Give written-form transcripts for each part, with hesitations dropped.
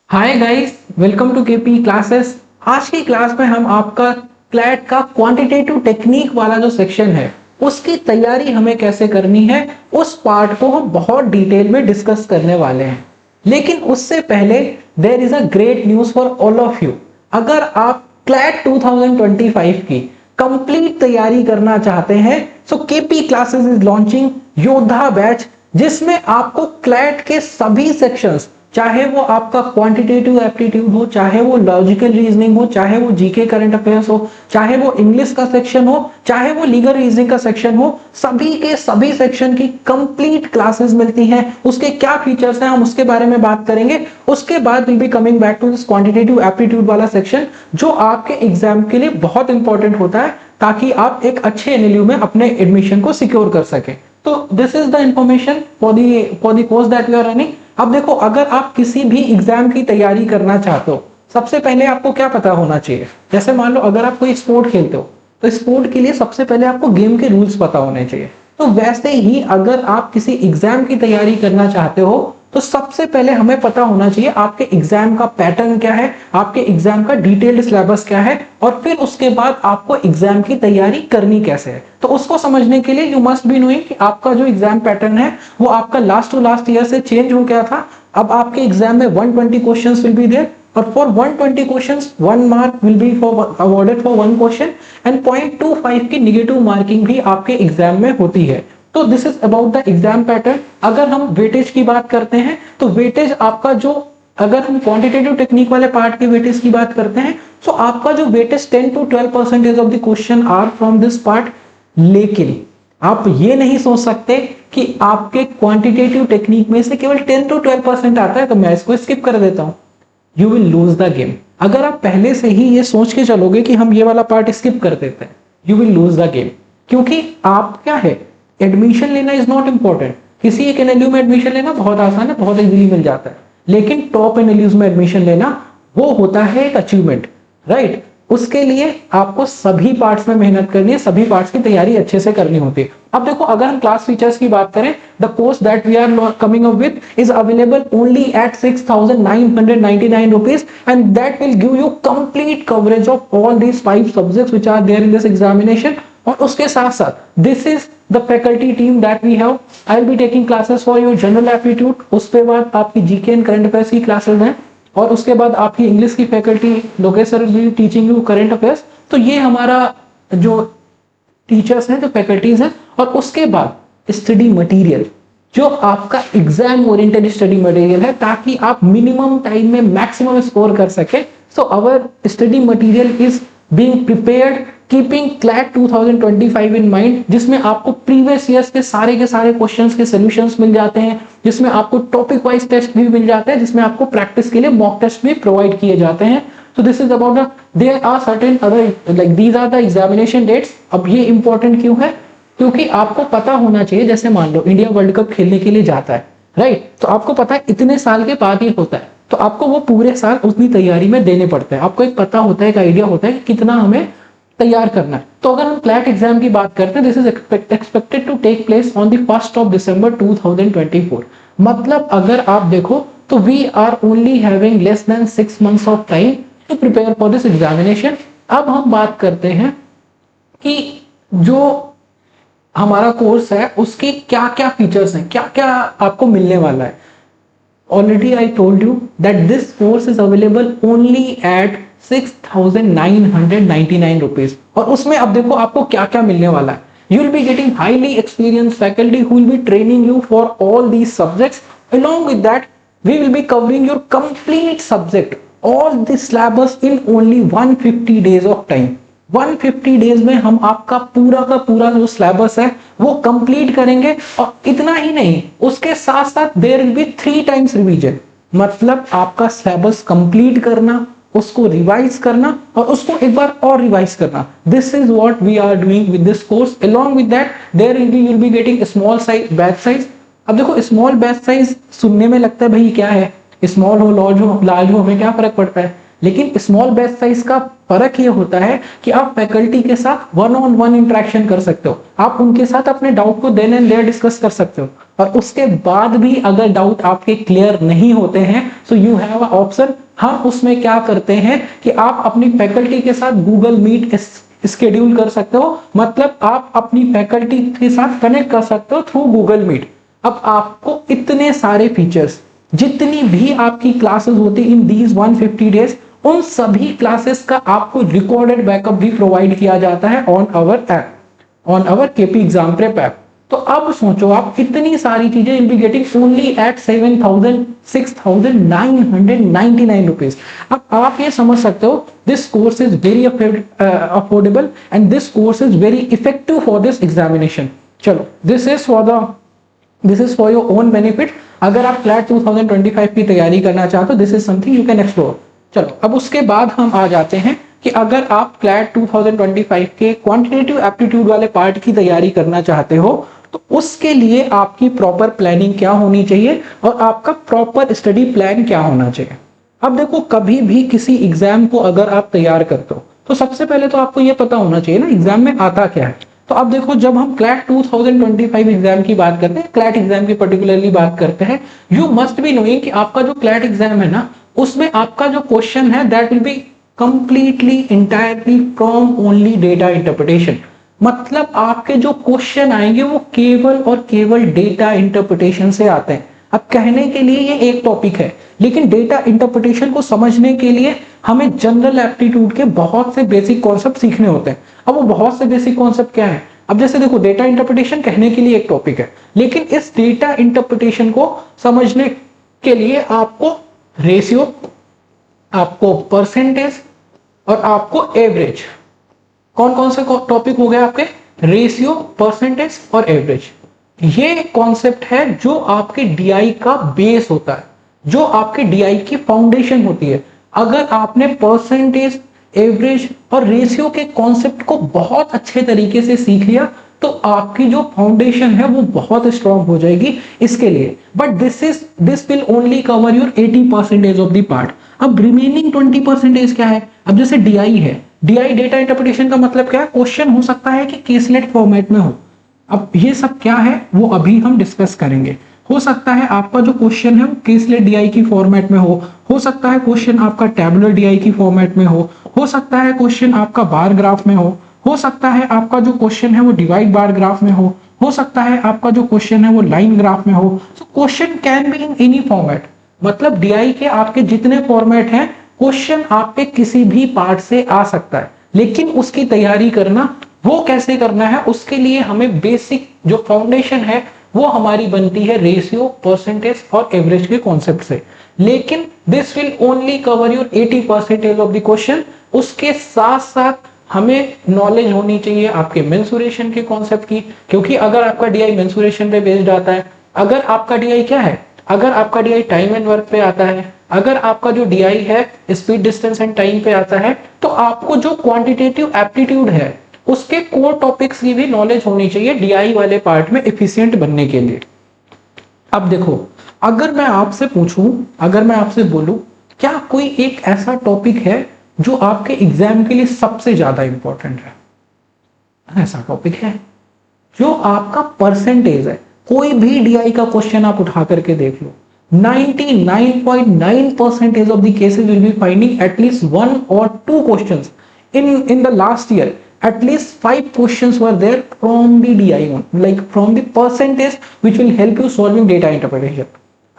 Hi guys, welcome to KP classes. आज की class में हम आपका क्लैट का क्वांटिटेटिव टेक्निक वाला जो सेक्शन है उसकी तैयारी हमें कैसे करनी है उस पार्ट को हम बहुत डिटेल में डिस्कस करने वाले हैं। लेकिन उससे पहले there is a great news for all of you. अगर आप क्लैट 2025 की कंप्लीट तैयारी करना चाहते हैं सो केपी क्लासेस इज लॉन्चिंग योद्धा बैच, जिसमें आपको क्लैट के सभी सेक्शंस, चाहे वो आपका क्वांटिटेटिव एप्टीट्यूड हो, चाहे वो लॉजिकल रीजनिंग हो, चाहे वो जीके करंट अफेयर्स हो, चाहे वो इंग्लिश का सेक्शन हो, चाहे वो लीगल रीजनिंग का सेक्शन हो, सभी के सभी सेक्शन की कंप्लीट क्लासेस मिलती हैं। उसके क्या फीचर्स हैं हम उसके बारे में बात करेंगे। उसके बाद will be coming back to this quantitative aptitude वाला सेक्शन जो आपके एग्जाम के लिए बहुत इंपॉर्टेंट होता है ताकि आप एक अच्छे एनएलयू में अपने एडमिशन को सिक्योर कर सके। तो this is the information for the course that we are running. अब देखो, अगर आप किसी भी एग्जाम की तैयारी करना चाहते हो, सबसे पहले आपको क्या पता होना चाहिए। जैसे मान लो अगर आप कोई स्पोर्ट खेलते हो तो स्पोर्ट के लिए सबसे पहले आपको गेम के रूल्स पता होने चाहिए। तो वैसे ही अगर आप किसी एग्जाम की तैयारी करना चाहते हो तो सबसे पहले हमें पता होना चाहिए आपके एग्जाम का पैटर्न क्या है, आपके एग्जाम का डिटेल्ड सिलेबस क्या है, और फिर उसके बाद आपको एग्जाम की तैयारी करनी कैसे है। तो उसको समझने के लिए यू मस्ट बी नोइंग कि आपका जो एग्जाम पैटर्न है वो आपका लास्ट टू लास्ट ईयर से चेंज हो गया था। अब आपके एग्जाम में 120 क्वेश्चंस विल बी देयर, और for 120 questions 1 mark will be for awarded for 1 question, and 0.25 की नेगेटिव मार्किंग भी आपके एग्जाम में होती है। तो this is about the exam pattern. अगर हम वेटेज की बात करते हैं तो वेटेज आपका जो, अगर हम क्वांटिटेटिव टेक्निक वाले पार्ट के वेटेज की बात करते हैं तो आपका जो weightage 10 to 12% of the question are from this part. लेकिन आप ये नहीं सोच सकते कि आपके क्वांटिटेटिव टेक्निक में से केवल 10 to 12% आता है तो मैं इसको स्किप कर देता हूं। You will lose the game. अगर आप पहले से ही ये सोच के चलोगे कि हम ये वाला पार्ट स्किप कर देते हैं, you will lose the game. क्योंकि आप क्या है, एडमिशन लेना इज नॉट इंपॉर्टेंट। किसी एक एनएलयू में एडमिशन लेना बहुत आसान है, बहुत इजीली मिल जाता है। लेकिन टॉप एनएलयूज में एडमिशन लेना वो होता है एक अचीवमेंट, राइट। उसके लिए आपको सभी पार्ट्स में मेहनत करनी है, सभी पार्ट्स की तैयारी अच्छे से करनी होती है। अब देखो, अगर हम क्लास फीचर्स की बात करें, the course that we are coming up with is available only at 6,999 rupees, and that will give you complete coverage of all these 5 subjects which are there in this examination. और उसके साथ साथ this is the faculty team that we have. I will be taking classes for your general aptitude, उसके बाद आपकी GK and current affairs की classes हैं, और उसके बाद आपकी इंग्लिश की faculty Lokesh sir will be teaching you current affairs. तो ये हमारा जो टीचर्स हैं, जो फैकल्टीज हैं। और उसके बाद स्टडी मटेरियल, जो आपका एग्जाम ओरिएंटेड स्टडी मटेरियल है, ताकि आप मिनिमम टाइम में मैक्सिमम स्कोर कर सके। So our study material is being prepared keeping CLAT 2025 in mind, जिसमें आपको प्रीवियस ईयर्स के सारे क्वेश्चंस के सॉल्यूशंस मिल जाते हैं, जिसमें आपको टॉपिक वाइज टेस्ट भी मिल जाते हैं, जिसमें आपको प्रैक्टिस के लिए मॉक टेस्ट भी प्रोवाइड किए जाते हैं। So this is about the, there are certain other, like these are the examination dates। अब ये इंपॉर्टेंट क्यों है? क्योंकि आपको पता होना चाहिए, जैसे मान लो इंडिया वर्ल्ड कप खेलने के लिए जाता है, राइट। तो आपको पता है इतने साल के बाद ही होता है, तो आपको वो पूरे साल उतनी तैयारी में देने पड़ते हैं। आपको एक पता होता है, एक आइडिया होता है कि कितना हमें तैयार करना है। तो अगर हम क्लैट एग्जाम की बात करते हैं, this is expected to take place on the 1st of December 2024। मतलब अगर आप देखो तो we are only having less than 6 months of time to prepare for this examination. अब हम बात करते हैं कि जो हमारा कोर्स है उसके क्या क्या फीचर्स हैं, क्या क्या आपको मिलने वाला है। Already I told you that this course is available only at 6,999 rupees. और उसमें अब देखो आपको क्या क्या मिलने वाला है। You will be getting highly experience faculty who will be training you for all these subjects. Along with that we will be covering your complete subject, all the syllabus in only 150 days of time। 150 days में हम आपका पूरा का पूरा जो syllabus है वो complete करेंगे। और इतना ही नहीं, उसके साथ साथ there will be 3 times revision. मतलब आपका सिलेबस कंप्लीट करना, उसको रिवाइज करना, और उसको एक बार और रिवाइज करना। This is what we are doing with this course. Along with that there will be, you will be getting small size batch size. अब देखो, स्मॉल बैच साइज सुनने में लगता है भाई क्या है, स्मॉल हो लार्ज हो हमें क्या फर्क पड़ता है। लेकिन स्मॉल बैच साइज का फर्क ये होता है कि आप फैकल्टी के साथ वन ऑन वन इंटरेक्शन कर सकते हो, आप उनके साथ अपने डाउट को देन एंड देयर डिस्कस कर सकते हो, और उसके बाद भी अगर डाउट आपके क्लियर नहीं होते हैं so you have a option. हम उसमें क्या करते हैं कि आप अपनी फैकल्टी के साथ गूगल मीट स्केड्यूल कर सकते हो, मतलब आप अपनी फैकल्टी के साथ कनेक्ट कर सकते हो थ्रू गूगल मीट। अब आपको इतने सारे फीचर्स, जितनी भी आपकी क्लासेस होती इन दीज 150 डेज, उन सभी क्लासेस का आपको रिकॉर्डेड बैकअप भी प्रोवाइड किया जाता है on our app, on our KP exam prep app. तो अब सोचो आप इतनी सारी चीजें will be getting only at 6,999 rupees. अब आप ये समझ सकते हो this course is very affordable and this course is very effective for this examination. चलो this is for your own benefit. अगर आप क्लैट 2025 की तैयारी करना चाहते हो this is something you can explore. चलो अब उसके बाद हम आ जाते हैं कि अगर आप क्लैट 2025 के क्वांटिटेटिव एप्टीट्यूड वाले पार्ट की तैयारी करना चाहते हो तो उसके लिए आपकी प्रॉपर प्लानिंग क्या होनी चाहिए और आपका प्रॉपर स्टडी प्लान क्या होना चाहिए। अब देखो कभी भी किसी एग्जाम को अगर आप तैयार करते हो तो सबसे पहले तो आपको यह पता होना चाहिए ना एग्जाम में आता क्या है। तो अब देखो जब हम क्लैट 2025 एग्जाम की बात करते हैं, क्लैट एग्जाम की पर्टिकुलरली बात करते हैं, यू मस्ट बी नोइंग कि आपका जो क्लैट एग्जाम है ना उसमें आपका जो क्वेश्चन है that will be completely entirely from only data interpretation. मतलब आपके जो क्वेश्चन आएंगे वो केवल और केवल डेटा इंटरप्रिटेशन से आते हैं। अब कहने के लिए ये एक टॉपिक है, लेकिन डेटा इंटरप्रिटेशन को समझने के लिए हमें जनरल एप्टीट्यूड के बहुत से बेसिक कॉन्सेप्ट सीखने होते हैं। अब वो बहुत से बेसिक कॉन्सेप्ट क्या है, अब जैसे देखो डेटा इंटरप्रिटेशन कहने के लिए एक टॉपिक है, लेकिन इस डेटा इंटरप्रिटेशन को समझने के लिए आपको रेशियो, आपको परसेंटेज और आपको एवरेज, कौन कौन से टॉपिक हो गए आपके, रेशियो, परसेंटेज और एवरेज, ये कॉन्सेप्ट है जो आपके डीआई का बेस होता है, जो आपके डीआई की फाउंडेशन होती है। अगर आपने परसेंटेज, एवरेज और रेशियो के कॉन्सेप्ट को बहुत अच्छे तरीके से सीख लिया तो आपकी जो फाउंडेशन है वो बहुत स्ट्रांग हो जाएगी इसके लिए। But this will only cover your 80% of the part. अब रिमेनिंग 20% क्या है, अब जैसे डीआई है, डीआई डेटा इंटरप्रिटेशन का मतलब क्या है, क्वेश्चन हो सकता है कि केसलेट फॉर्मेट में हो। अब ये सब क्या है वो अभी हम डिस्कस करेंगे। हो सकता है आपका जो क्वेश्चन है वो केसलेट डीआई की फॉर्मेट में हो सकता है क्वेश्चन आपका टैबुलर डीआई की फॉर्मेट में हो सकता है क्वेश्चन आपका बार ग्राफ में हो सकता है आपका जो क्वेश्चन है वो डिवाइड बार ग्राफ में हो सकता है आपका जो क्वेश्चन है वो लाइन ग्राफ में हो। So question can be in any format, मतलब डीआई के आपके जितने फॉर्मेट हैं क्वेश्चन आपके किसी भी पार्ट से आ सकता है, लेकिन उसकी तैयारी करना वो कैसे करना है उसके लिए हमें बेसिक जो फाउंडेशन है वो हमारी बनती है रेशियो, परसेंटेज और एवरेज के कॉन्सेप्ट से। लेकिन this will only cover your 80% of the question. उसके साथ साथ हमें नॉलेज होनी चाहिए आपके मेंसुरेशन के कॉन्सेप्ट की, क्योंकि अगर आपका डीआई मेंसुरेशन पे बेस्ड आता है, अगर आपका डीआई क्या है, अगर आपका डीआई टाइम एंड वर्क पे आता है, अगर आपका जो डीआई है स्पीड, डिस्टेंस एंड टाइम पे आता है, तो आपको जो क्वांटिटेटिव एप्टीट्यूड है उसके कोर टॉपिक्स की भी नॉलेज होनी चाहिए डीआई वाले पार्ट में एफिशिएंट बनने के लिए। अब देखो अगर मैं आपसे पूछूं, अगर मैं आपसे बोलूं क्या कोई एक ऐसा टॉपिक है जो आपके एग्जाम के लिए सबसे ज्यादा इंपॉर्टेंट है, ऐसा टॉपिक है जो आपका परसेंटेज है। कोई भी डीआई का क्वेश्चन आप उठा करके देख लो, 99.9% of the cases will be finding at least 1 or 2 questions in the last year. At least 5 questions were there from the DI one, like from the percentage which will help you solving data interpretation.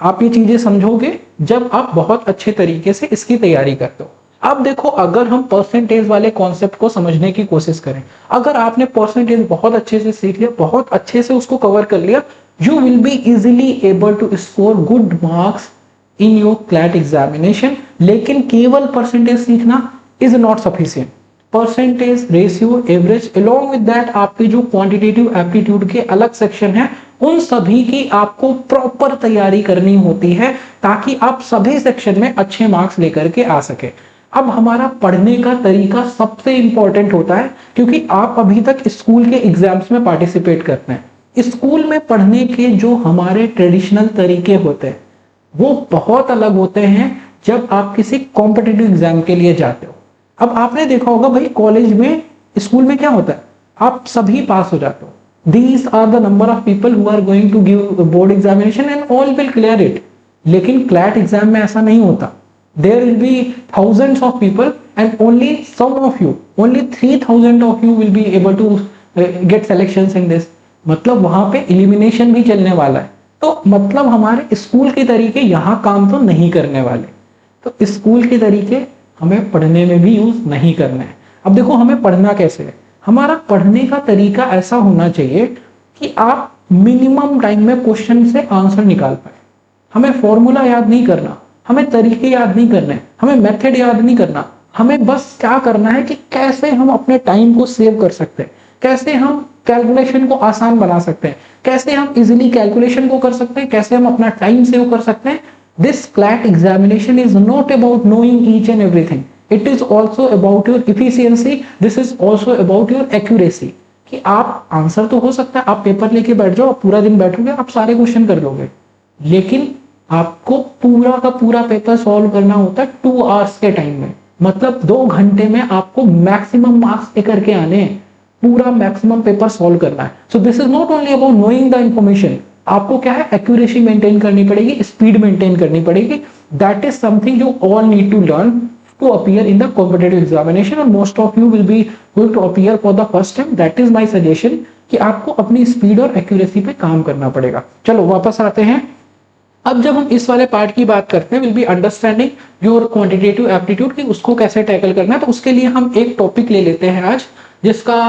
आप ये चीजें समझोगे जब आप बहुत अच्छे तरीके से इसकी तैयारी करते हो। अब देखो अगर हम परसेंटेज वाले कॉन्सेप्ट को समझने की कोशिश करें, अगर आपने परसेंटेज बहुत अच्छे से सीख लिया, बहुत अच्छे से उसको कवर कर लिया, you will be easily able to score good marks in your CLAT examination। लेकिन केवल परसेंटेज सीखना is not sufficient। Percentage, ratio, average along with that आपके जो क्वांटिटेटिव एप्टीट्यूड के अलग सेक्शन है उन सभी की आपको प्रॉपर तैयारी करनी होती है ताकि आप सभी सेक्शन में अच्छे मार्क्स लेकर के आ सके। अब हमारा पढ़ने का तरीका सबसे इंपॉर्टेंट होता है, क्योंकि आप अभी तक स्कूल के एग्जाम्स में पार्टिसिपेट करते हैं। स्कूल में पढ़ने के जो हमारे ट्रेडिशनल तरीके होते हैं वो बहुत अलग होते हैं जब आप किसी कॉम्पिटिटिव एग्जाम के लिए जाते हो। अब आपने देखा होगा भाई कॉलेज में, स्कूल में क्या होता है, आप सभी पास हो जाते हो। These are the number of people who are going to give board examination and all will clear it. लेकिन CLAT एग्जाम में ऐसा नहीं होता। There will be thousands of people and only some of you, only 3000 of you will be able to get selections in this. मतलब वहां पे elimination भी चलने वाला है। तो मतलब हमारे स्कूल के तरीके यहाँ काम तो नहीं करने वाले। तो स्कूल के तरीके हमें पढ़ने में भी यूज नहीं करना है। अब देखो हमें पढ़ना कैसे है, हमारा पढ़ने का तरीका ऐसा होना चाहिए कि आप मिनिमम टाइम में क्वेश्चन से आंसर निकाल पाए। हमें फॉर्मूला याद नहीं करना, हमें तरीके याद नहीं करने, हमें मेथड याद नहीं करना। हमें बस क्या करना है कि कैसे हम अपने टाइम को सेव कर सकते हैं, कैसे हम कैलकुलेशन को आसान बना सकते हैं, कैसे हम इजीली कैलकुलेशन को कर सकते हैं, कैसे हम अपना टाइम सेव कर सकते हैं। This CLAT examination is not about knowing each and everything, it is also about your efficiency, this is also about your accuracy. कि आप आंसर तो हो सकता है, आप पेपर लेके बैठ जाओ, पूरा दिन बैठोगे, आप सारे क्वेश्चन कर लोगे, लेकिन आपको पूरा का पूरा पेपर सॉल्व करना होता है 2 आवर्स के टाइम में। मतलब 2 घंटे में आपको मैक्सिमम मार्क्स लेकर के आने हैं, पूरा मैक्सिमम पेपर सॉल्व करना है। So this is not only about knowing the information, आपको क्या है, एक्यूरेसी मेंटेन करनी पड़ेगी, स्पीड मेंटेन करनी पड़ेगी। That is something you all need to learn to appear in the competitive examination and most of you will be going to appear for the first time. That is my suggestion कि आपको अपनी speed और accuracy पे काम करना पड़ेगा। चलो वापस आते हैं। अब जब हम इस वाले पार्ट की बात करते हैं, will be understanding your quantitative aptitude, कि उसको कैसे टैकल करना है। तो उसके लिए हम एक टॉपिक ले लेते हैं आज, जिसका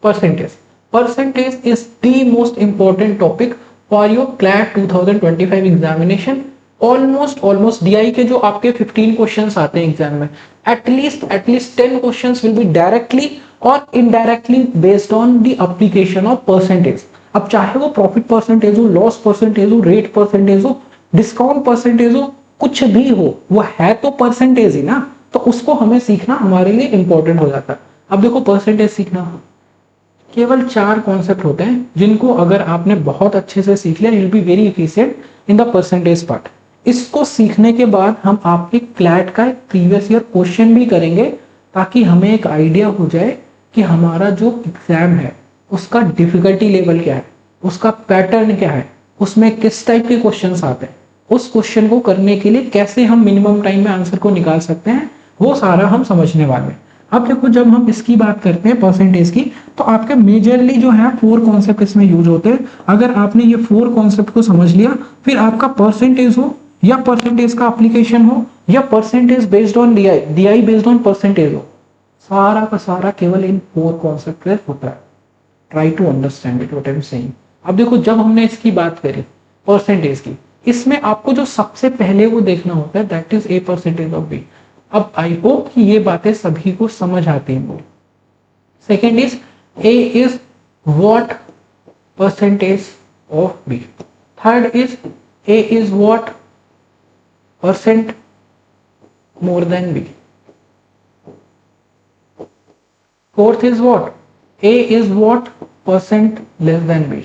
percentage. Percentage is the most important topic for your CLAT 2025 examination. Almost DI के जो आपके 15 क्वेश्चंस आते हैं एग्जाम में, at least 10 questions will be directly और indirectly based on the application of percentage. अब चाहे वो प्रॉफिट परसेंटेज हो, लॉस परसेंटेज हो, रेट परसेंटेज हो, डिस्काउंट परसेंटेज हो, कुछ भी हो, वो है तो परसेंटेज ही ना। तो उसको हमें सीखना हमारे लिए इंपॉर्टेंट हो जाता है। अब देखो परसेंटेज सीखना, केवल 4 कॉन्सेप्ट होते हैं जिनको अगर आपने बहुत अच्छे से सीख लिया, you will be very efficient in the percentage part. इसको सीखने के बाद हम आपके क्लैट का एक प्रीवियस ईयर क्वेश्चन भी करेंगे, ताकि हमें एक आइडिया हो जाए कि हमारा जो एग्जाम है उसका डिफिकल्टी लेवल क्या है, उसका पैटर्न क्या है, उसमें किस टाइप के क्वेश्चंस आते हैं, उस क्वेश्चन को करने के लिए कैसे हम मिनिमम टाइम में आंसर को निकाल सकते हैं, वो सारा हम समझने वाले हैं। अब देखो जब हम इसकी बात करते हैं परसेंटेज की, तो आपके मेजरली जो है 4 कॉन्सेप्ट इसमें यूज होते हैं। अगर आपने ये 4 कॉन्सेप्ट को समझ लिया, फिर आपका परसेंटेज हो या परसेंटेज का एप्लीकेशन हो या percentage based on DI based on percentage हो, सारा का सारा केवल इन 4 कॉन्सेप्ट पे होता है। Try to understand it what I am saying. अब देखो जब हमने इसकी बात करी परसेंटेज की, इसमें आपको जो सबसे पहले वो देखना होता है, that is A percentage of B. अब आई होप कि ये बातें सभी को समझ आती हैं। Second is A is what percentage of B. Third is A is what percent more than B. Fourth is what? A is what? Percent less than B.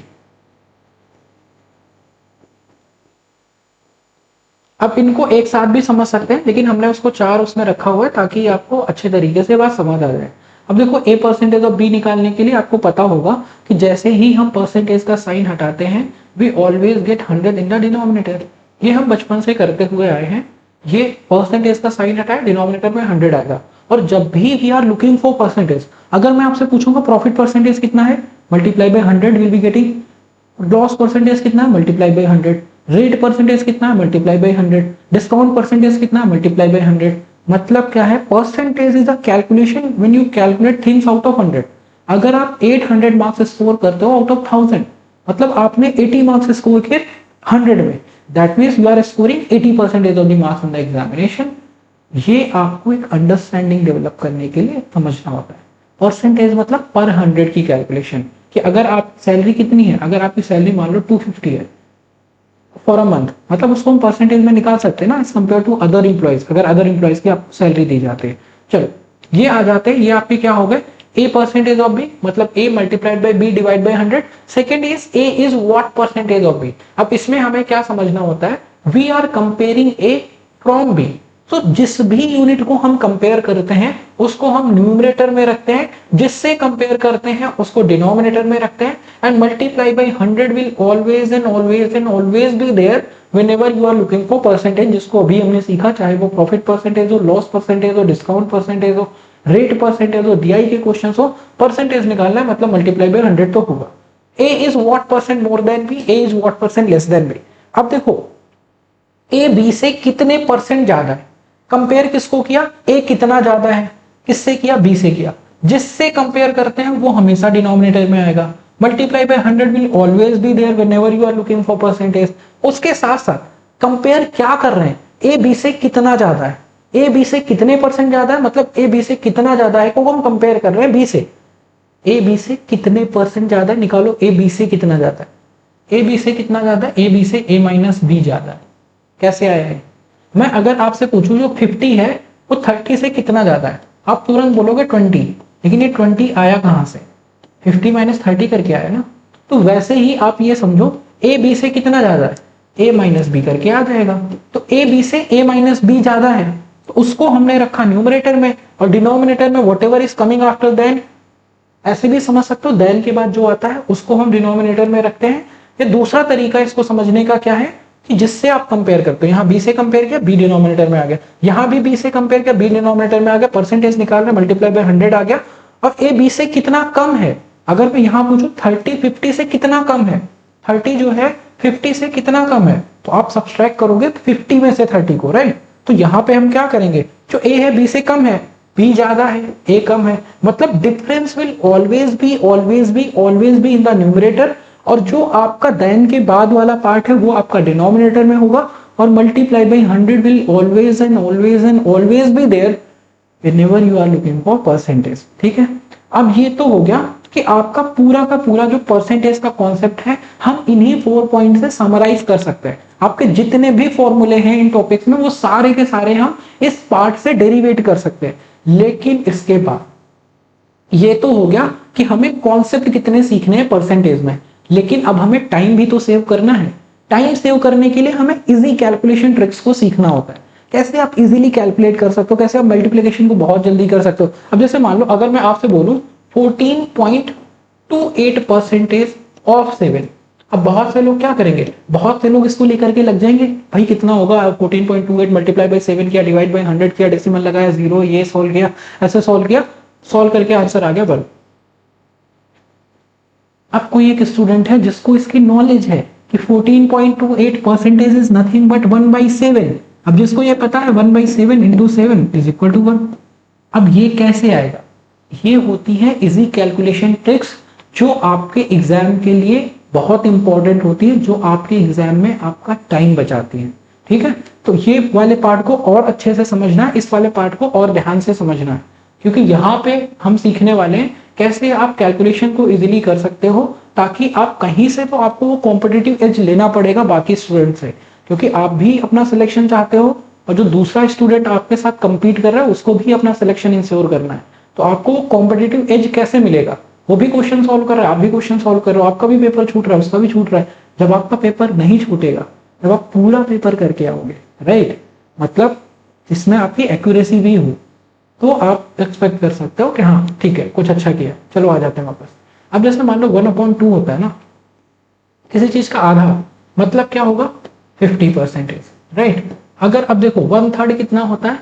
अब इनको एक साथ भी समझ सकते हैं, लेकिन हमने उसको 4 उसमें रखा हुआ है ताकि आपको अच्छे तरीके से बात समझ आ जाए। अब देखो ए परसेंटेज ऑफ बी निकालने के लिए आपको पता होगा कि जैसे ही हम परसेंटेज का साइन हटाते हैं, we always get 100 in the denominator. ये हम बचपन से करते हुए आए हैं। ये परसेंटेज का साइन हटाए, डिनोमिनेटर में 100 आएगा। और जब भी we are looking for percentage, अगर मैं आपसे पूछूंगा प्रॉफिट परसेंटेज कितना है, multiply by 100 will be getting. Loss percentage कितना है, मल्टीप्लाई बाय 100। रेट परसेंटेज कितना है, मल्टीप्लाई बाय 100। डिस्काउंट परसेंटेज कितना है, मल्टीप्लाई बाय 100। मतलब क्या है, percentage is a calculation when you calculate things out of 100। अगर आप 800 मार्क्स स्कोर करते हो आउट ऑफ 1000, मतलब आपने 80 मार्क्स स्कोर किए 100 में, that means you are scoring 80% of the marks in the examination। ये आपको एक अंडरस्टैंडिंग डेवलप करने के लिए समझना होता है। परसेंटेज मतलब पर 100 की कैलकुलेशन, कि अगर आप सैलरी कितनी है, अगर आपकी सैलरी मान लो 250 है फॉर अ मंथ, मतलब उसको हम परसेंटेज में निकाल सकते हैं ना, as compare to other employees. अगर अदर एम्प्लॉयज की आपको सैलरी दी जाती है, चलो ये आ जाते हैं। ये आपके क्या हो गए, ए परसेंटेज ऑफ बी, मतलब A multiplied by B divide by 100। Second is A is what percentage of B. अब इसमें हमें क्या समझना होता है, we are comparing A from B. तो जिस भी यूनिट को हम कंपेयर करते हैं उसको हम न्यूमरेटर में रखते हैं, जिससे कंपेयर करते हैं उसको डिनोमिनेटर में रखते हैं, and multiply by 100 will always and always and always be there whenever you are looking for percentage, जिसको अभी हमने सीखा, चाहे वो प्रॉफिट परसेंटेज हो, लॉस परसेंटेज हो, डिस्काउंट परसेंटेज हो, रेट परसेंटेज हो, डीआई के क्वेश्चन हो, परसेंटेज निकालना है मतलब मल्टीप्लाई बाई 100 तो होगा। A is what percent more than B, A is what percent less than B. अब देखो ए बी से कितने परसेंट ज्यादा है, कंपेयर किसको किया, ए कितना ज्यादा है, किससे किया, बी से किया, जिससे कंपेयर करते हैं वो हमेशा डिनोमिनेटर में आएगा। Multiply by 100 will always be there whenever you are looking for percentage. उसके साथ साथ कंपेयर क्या कर रहे हैं, ए बी से कितना ज्यादा है, ए बी से कितने परसेंट ज्यादा है, मतलब ए बी से कितना ज्यादा है को हम कंपेयर कर रहे हैं बी से। ए बी से कितने परसेंट ज्यादा है, निकालो ए बी से कितना ज्यादा है, ए बी से कितना ज्यादा है, ए बी से ए माइनस बी ज्यादा है। कैसे आया है, मैं अगर आपसे पूछूं जो 50 है वो 30 से कितना ज्यादा है, आप तुरंत बोलोगे 20, लेकिन ये 20 आया कहां से, 50 माइनस 30 करके आया ना। तो वैसे ही आप ये समझो ए बी से कितना ज्यादा है, ए माइनस बी करके आ जाएगा। तो ए बी से ए माइनस बी ज्यादा है तो उसको हमने रखा न्यूमरेटर में, और डिनोमिनेटर में whatever is coming after then, ऐसे भी समझ सकते हो देन के बाद जो आता है उसको हम डिनोमिनेटर में रखते हैं। ये दूसरा तरीका इसको समझने का क्या है कि जिससे आप कंपेयर करते हो, यहाँ बी से कंपेयर किया, बी डिनोमिनेटर में आ गया, यहाँ भी बी से कंपेयर किया, बी डिनोमिनेटर में आ गया, परसेंटेज निकाल रहे मल्टीप्लाई बाय 100 आ गया, और ए बी से कितना कम है। अगर मैं यहाँ पूछूं 30 50 से कितना कम है, 30 जो है 50 से कितना कम है, तो आप सब्सट्रैक्ट करोगे 50 में से 30 को, राइट। तो यहाँ पे हम क्या करेंगे, जो ए है बी से कम है, बी ज्यादा है ए कम है, मतलब difference will always be always be always be in the numerator, और जो आपका देन के बाद वाला पार्ट है वो आपका डिनोमिनेटर में होगा, और multiply by 100 will always and always and always be there whenever you are looking for percentage. ठीक है, अब ये तो हो गया कि आपका पूरा का पूरा जो परसेंटेज का कॉन्सेप्ट है हम इन्हीं 4 पॉइंट से समराइज कर सकते हैं। आपके जितने भी फॉर्मूले हैं इन टॉपिक्स में वो सारे के सारे हम इस पार्ट से डेरिवेट कर सकते हैं। लेकिन इसके बाद ये तो हो गया कि हमें कॉन्सेप्ट कितने सीखने हैं परसेंटेज में, लेकिन अब हमें टाइम भी तो सेव करना है। टाइम सेव करने के लिए हमें इजी कैलकुलेशन ट्रिक्स को सीखना होता है। कैसे आप इजीली कैलकुलेट कर सकते हो, कैसे आप मल्टीप्लिकेशन को बहुत जल्दी कर सकते हो। अब जैसे मान लो अगर मैं आपसे बोलूं 14.28% ऑफ 7, अब बहुत से लोग क्या करेंगे, बहुत से लोग इसको लेकर के लग जाएंगे, भाई कितना होगा 14.28 मल्टीप्लाई बाई 7 किया, डिवाइड बाई 100 किया, डेसिमल लगाया 0, ये सॉल्व किया, ऐसे सॉल्व किया, सॉल्व करके आंसर आ गया 1। अब कोई एक स्टूडेंट है जिसको इसकी नॉलेज है कि 14.28% इज नथिंग बट 1/7, अब जिसको ये पता है 1/7 इंटू 7 इज इक्वल टू 1। अब ये कैसे आएगा, ये होती है इजी कैलकुलेशन ट्रिक्स जो आपके एग्जाम के लिए बहुत इंपॉर्टेंट होती है, जो आपके एग्जाम में आपका टाइम बचाती है। ठीक है, तो ये वाले पार्ट को और अच्छे से समझना है, इस वाले पार्ट को और ध्यान से समझना है, क्योंकि यहाँ पे हम सीखने वाले हैं कैसे आप कैलकुलेशन को इजीली कर सकते हो, ताकि आप कहीं से तो आपको वो कॉम्पिटिटिव एज लेना पड़ेगा बाकी स्टूडेंट से, क्योंकि आप भी अपना सिलेक्शन चाहते हो और जो दूसरा स्टूडेंट आपके साथ कंपीट कर रहा है उसको भी अपना सिलेक्शन इंश्योर करना है। तो आपको कॉम्पिटिटिव एज कैसे मिलेगा, वो भी क्वेश्चन सॉल्व कर रहा है, आप भी क्वेश्चन सॉल्व कर रहे हो, आपका भी पेपर छूट रहा है, उसका भी छूट रहा है। जब आपका पेपर नहीं छूटेगा, जब आप पूरा पेपर करके आओगे, राइट, मतलब इसमें आपकी एक्यूरेसी भी हो, तो आप एक्सपेक्ट कर सकते हो कि हाँ ठीक है कुछ अच्छा किया, चलो आ जाते हैं वापस। अब जैसे मान लो 1/2 होता है ना, किसी चीज का आधा, मतलब क्या होगा 50%, राइट। अगर अब देखो 1/3 कितना होता है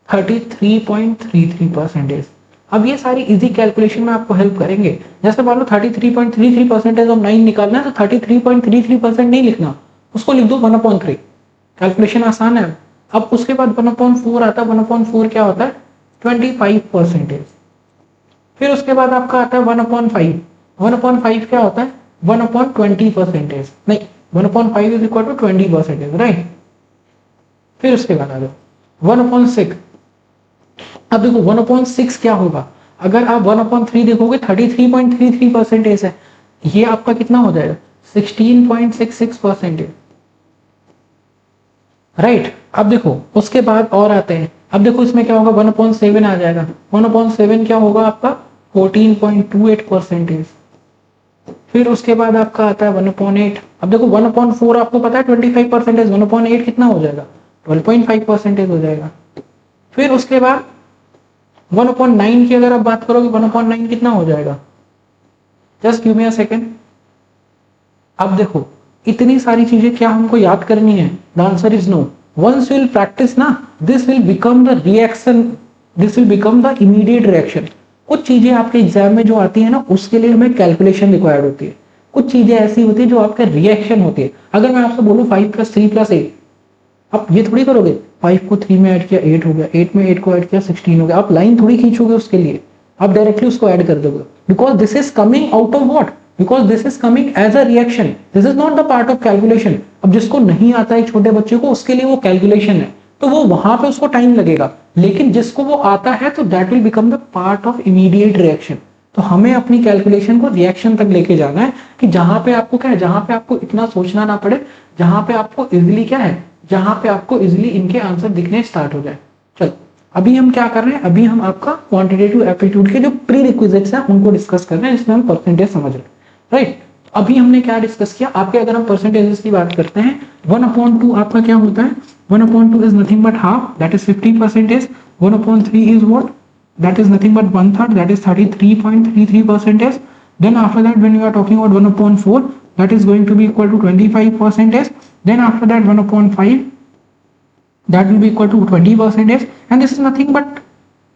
33.33%। अब ये सारी इजी कैलकुलेशन में आपको हेल्प करेंगे। जैसे मान लो 33.33% ऑफ 9 निकालना है तो 33.33% नहीं लिखना, उसको लिख दो 1/3, कैलकुलेशन आसान है। अब उसके बाद 1/4 आता है, 1/4 क्या होता है 25%। फिर उसके बाद आपका आता है 1/5, 1/5 क्या होता है 1/20%, नहीं 1/5 इज इक्वल टू 20%, राइट। फिर उसके बाद आ जाओ 1/6। अब देखो 1/6 क्या होगा, अगर आप 1/3 देखोगे 33.33% है, ये आपका कितना हो जाएगा 16.66%, राइट। अब देखो उसके बाद और आते हैं, अब देखो इसमें क्या होगा 1/7 आ जाएगा, 1/7 क्या होगा आपका 14.28%। फिर उसके बाद आपका आता है 1/8। अब देखो 1/4 आपको पता है 25%, 1/8 कितना हो जाएगा 12.5% हो जाएगा। फिर उसके बाद 1/9 की अगर आप बात करोगे 1/9 कितना हो जाएगा, just give me a second. अब देखो इतनी सारी चीजें क्या हमको याद करनी है? The answer is no. Once will practice ना, this will become the reaction, this will become the immediate reaction. कुछ चीजें आपके एग्जाम में जो आती है ना, उसके लिए हमें कैलकुलेशन रिक्वायर्ड होती है। कुछ चीजें ऐसी होती है जो आपके रिएक्शन होती है। अगर मैं आपसे बोलूं 5 + 3 + 8, आप ये थोड़ी करोगे 5 को 3 में ऐड किया 8 हो गया, 8 में 8 को ऐड किया 16 हो गया। आप लाइन थोड़ी खींचोगे उसके लिए, आप डायरेक्टली उसको ऐड कर दोगे, because this is coming out of what, because this is coming as a reaction, this is not the part of calculation. अब जिसको नहीं आता है छोटे बच्चे को, उसके लिए वो कैलकुलेशन है, तो वो वहां पे उसको टाइम लगेगा। लेकिन जिसको वो आता है तो that will become the part of immediate reaction. तो हमें अपनी कैलकुलेशन को रिएक्शन तक लेके जाना है, कि जहां पे आपको क्या है, जहां पे आपको इतना सोचना ना पड़े, जहां पे आपको इजिली क्या है, जहां पे आपको इजिली इनके आंसर दिखने स्टार्ट हो जाए। चलो अभी हम क्या कर रहे हैं, अभी हम आपका क्वांटिटेटिव एप्टीट्यूड के जो प्री रिक्विजिट्स हैं उनको डिस्कस कर रहे हैं, जिसमें हम परसेंटेज समझ रहे हैं, राइट। अभी हमने क्या डिस्कस किया, आपके अगर हम परसेंटेजेस की बात करते हैं, 1/2 आपका क्या होता है, 1/2 is nothing but half, that is 50%। 1/3 is what, that is nothing but 1/3, that is 33.33%. Then after that when you are talking about 1/4, that is going to be equal to 25%. Then after that 1/5, that will be equal to 20%, and this is nothing but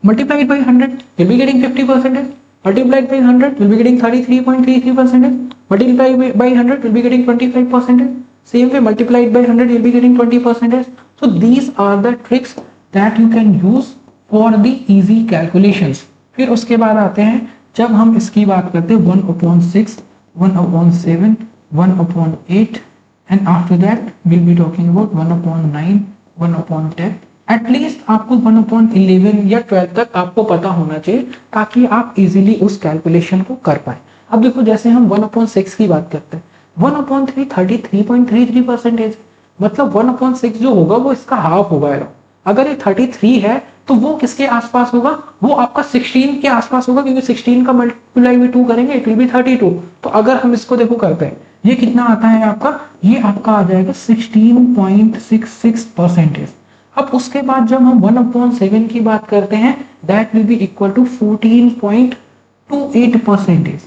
multiplied by 100, you'll be getting 50%. Multiplied by 100, you'll be getting 33.33%. Multiplied by 100, you'll be getting 25%. Same way, multiplied by 100, you'll be getting 20%. So these are the tricks that you can use for the easy calculations. फिर उसके बाद आते हैं, जब हम इसकी बात करते हैं 1/6, 1/7, 1/8, and after that we'll be talking about 1/9, 1/10. At least आपको 1/11 या 12 तक आपको पता होना चाहिए, ताकि आप इजीली उस कैलकुलेशन को कर पाए। अब देखो जैसे हम 1/6 की बात करते हैं, 1/3 33.33%, मतलब 1/6 जो होगा वो इसका हाफ होगा। अगर ये 33 है तो वो किसके आसपास होगा, वो आपका 16 के आसपास होगा, क्योंकि 16 का मल्टीप्लाई भी 2 करेंगे इट विल बी 32। तो अगर हम इसको देखो करते हैं, ये कितना आता है आपका, ये आपका आ जाएगा 16.66%। अब उसके बाद जब हम 1/7 की बात करते हैं, that will be equal to 14.28%।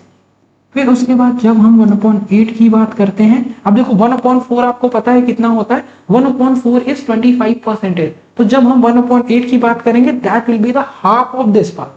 फिर उसके बाद जब हम 1/8 की बात करते हैं, अब देखो 1/4 आपको पता है कितना होता है, 1/4 इज 25%। तो जब हम 1/8 की बात करेंगे, that will be the half of this part,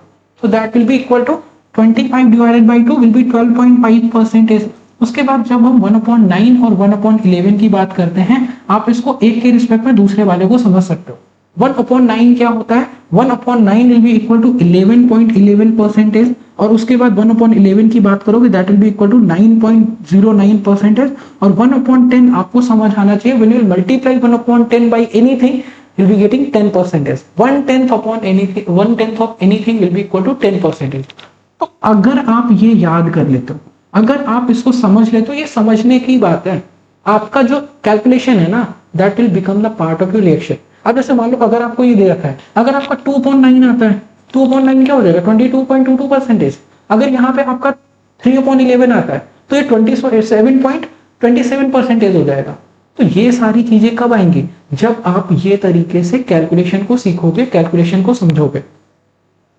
so that will be equal to 25 divided by 2 will be 12.5%। उसके बाद जब हम 1/9 और 1/11 की बात करते हैं, आप इसको एक के रिस्पेक्ट में दूसरे वाले को समझ सकते हो। 1/9 क्या होता है, 1/9 विल बी इक्वल टू 11.11%, और उसके बाद 1/11 की बात करोगे that will be equal to 9.09%। और 1/10 आपको समझ आना चाहिए, when you multiply 1/10 by anything you'll be getting 10%. 1/10 upon anything, 1/10 of anything will be equal to 10%. तो अगर आप ये याद कर लेते हो, अगर आप इसको समझ लेते हो, ये समझने की बात है, आपका जो कैलकुलेशन है ना, that will become the part of your reaction. अब जैसे मान लो अगर आपको ये दे रखा है, अगर आपका 2/9 आता है, 2/9 क्या हो जाएगा 22.22%। अगर यहाँ पे आपका 3/11 आता है तो ये 27.27% हो जाएगा। तो ये सारी चीजें कब आएंगी, जब आप ये तरीके से कैलकुलेशन को सीखोगे, कैलकुलेशन को समझोगे।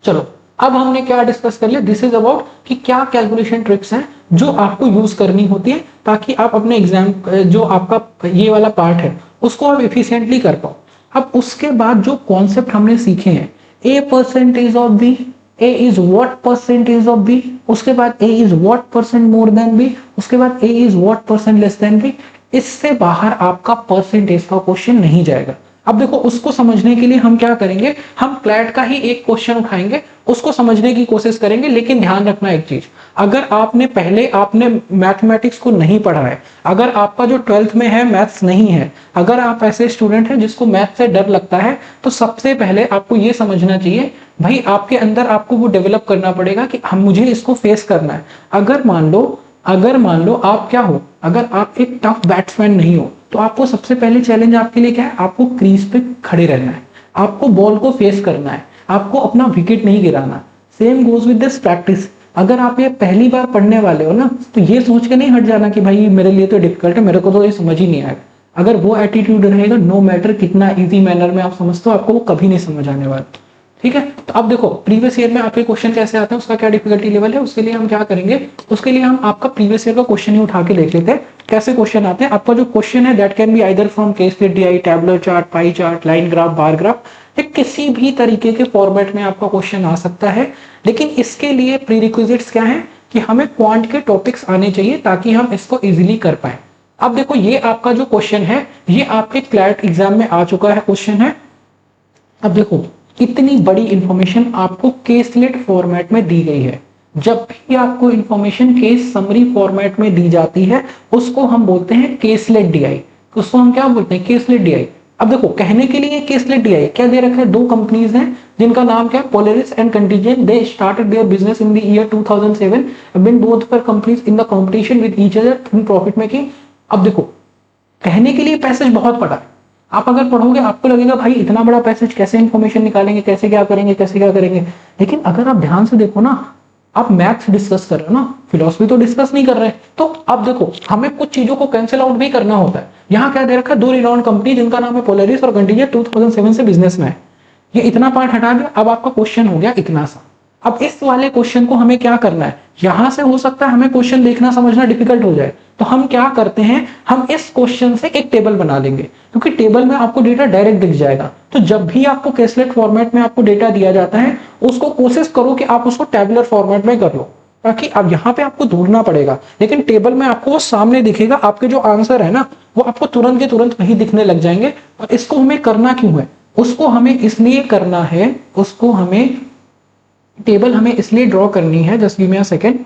चलो अब हमने क्या डिस्कस कर लिया, दिस इज अबाउट कि क्या कैलकुलेशन ट्रिक्स हैं जो आपको यूज करनी होती है, ताकि आप अपने एग्जाम जो आपका ये वाला पार्ट है उसको आप एफिशिएंटली कर पाओ। अब उसके बाद जो कॉन्सेप्ट हमने सीखे हैं, A percentage of B, A is what percentage of B, उसके बाद A is what percent more than B, उसके बाद A is what percent less than B. इससे बाहर आपका परसेंटेज का क्वेश्चन नहीं जाएगा। अब देखो उसको समझने के लिए हम क्या करेंगे, हम क्लैट का ही एक क्वेश्चन उठाएंगे, उसको समझने की कोशिश करेंगे। लेकिन ध्यान रखना एक चीज, अगर आपने मैथमेटिक्स को नहीं पढ़ा है, अगर आपका जो 12th में है मैथ्स नहीं है, अगर आप ऐसे स्टूडेंट हैं जिसको मैथ से डर लगता है, तो सबसे पहले आपको ये समझना चाहिए भाई, आपके अंदर आपको वो डेवलप करना पड़ेगा कि मुझे इसको फेस करना है। अगर मान लो आप क्या हो, अगर आप एक टफ बैट्समैन नहीं हो, तो आपको सबसे पहले चैलेंज आपके लिए क्या है, आपको क्रीज पे खड़े रहना है, आपको बॉल को फेस करना है, आपको अपना विकेट नहीं गिराना। Same goes with this practice. अगर आप ये पहली बार पढ़ने वाले हो ना, तो ये सोच के नहीं हट जाना कि भाई मेरे लिए तो डिफिकल्ट है, मेरे को तो ये समझ ही नहीं आएगा। अगर वो एटीट्यूड रहेगा, नो मैटर कितना इजी मैनर में आप समझते हो, आपको वो कभी नहीं समझ आने वाला। ठीक है, तो अब देखो प्रीवियस ईयर में आपके क्वेश्चन कैसे आते हैं, उसका क्या डिफिकल्टी लेवल है, उसके लिए हम क्या करेंगे, उसके लिए हम आपका प्रीवियस ईयर का क्वेश्चन ही उठा के देख लेते हैं कैसे क्वेश्चन आते हैं। आपका जो क्वेश्चन है that can be either from case study DI, tabular chart, pie chart, line graph, bar graph, ये किसी भी तरीके के फॉर्मेट में आपका क्वेश्चन आ सकता है। लेकिन इसके लिए प्रीरिक्विजिट्स क्या है कि हमें क्वांट के टॉपिक्स आने चाहिए ताकि हम इसको इजीली कर पाए। अब देखो ये आपका जो क्वेश्चन है ये आपके क्लैट एग्जाम में आ चुका है क्वेश्चन है। अब देखो इतनी बड़ी इंफॉर्मेशन आपको केसलेट फॉर्मेट में दी गई है। जब भी आपको इंफॉर्मेशन केस समरी फॉर्मेट में दी जाती है उसको हम बोलते हैं केसलेट DI। उसको हम क्या बोलते हैं, केसलेट DI। अब देखो कहने के लिए केसलेट DI क्या दे रखा है, दो कंपनीज हैं जिनका नाम क्या है, Polaris and contingent. They started their business in the year 2007, been both per companies in the competition with each other in profit making. अब देखो कहने के लिए पैसेज बहुत बड़ा है, आप अगर पढ़ोगे आपको लगेगा भाई इतना बड़ा पैसेज कैसे इंफॉर्मेशन निकालेंगे, कैसे क्या करेंगे, कैसे क्या करेंगे। लेकिन अगर आप ध्यान से देखो ना, आप मैथ्स डिस्कस कर रहे हो ना, फिलोसफी तो डिस्कस नहीं कर रहे। तो अब देखो हमें कुछ चीजों को कैंसिल आउट भी करना होता है। यहाँ क्या दे रखा है, दो रिनाउंड कंपनी जिनका नाम है पोलेरिस और कंटिजेंट, 2007 से बिजनेस में है। ये इतना पार्ट हटा दिया, अब आपका क्वेश्चन हो गया इतना सा। अब इस वाले क्वेश्चन को हमें क्या करना है, यहां से हो सकता है हमें क्वेश्चन देखना समझना डिफिकल्ट हो जाए, तो हम क्या करते हैं, हम इस क्वेश्चन से एक टेबल बना लेंगे, क्योंकि टेबल में आपको डेटा डायरेक्ट दिख जाएगा। तो जब भी आपको केसलेट फॉर्मेट में आपको डेटा दिया जाता है उसको कोशिश करो कि आप उसको टेबुलर फॉर्मेट में कर लो, ताकि अब यहाँ पे आपको ढूंढना पड़ेगा, लेकिन टेबल में आपको वो सामने दिखेगा। आपके जो आंसर है ना वो आपको तुरंत के तुरंत वही दिखने लग जाएंगे। और इसको हमें करना क्यों है, उसको हमें इसलिए करना है, उसको हमें टेबल हमें इसलिए ड्रॉ करनी है, just give me a second.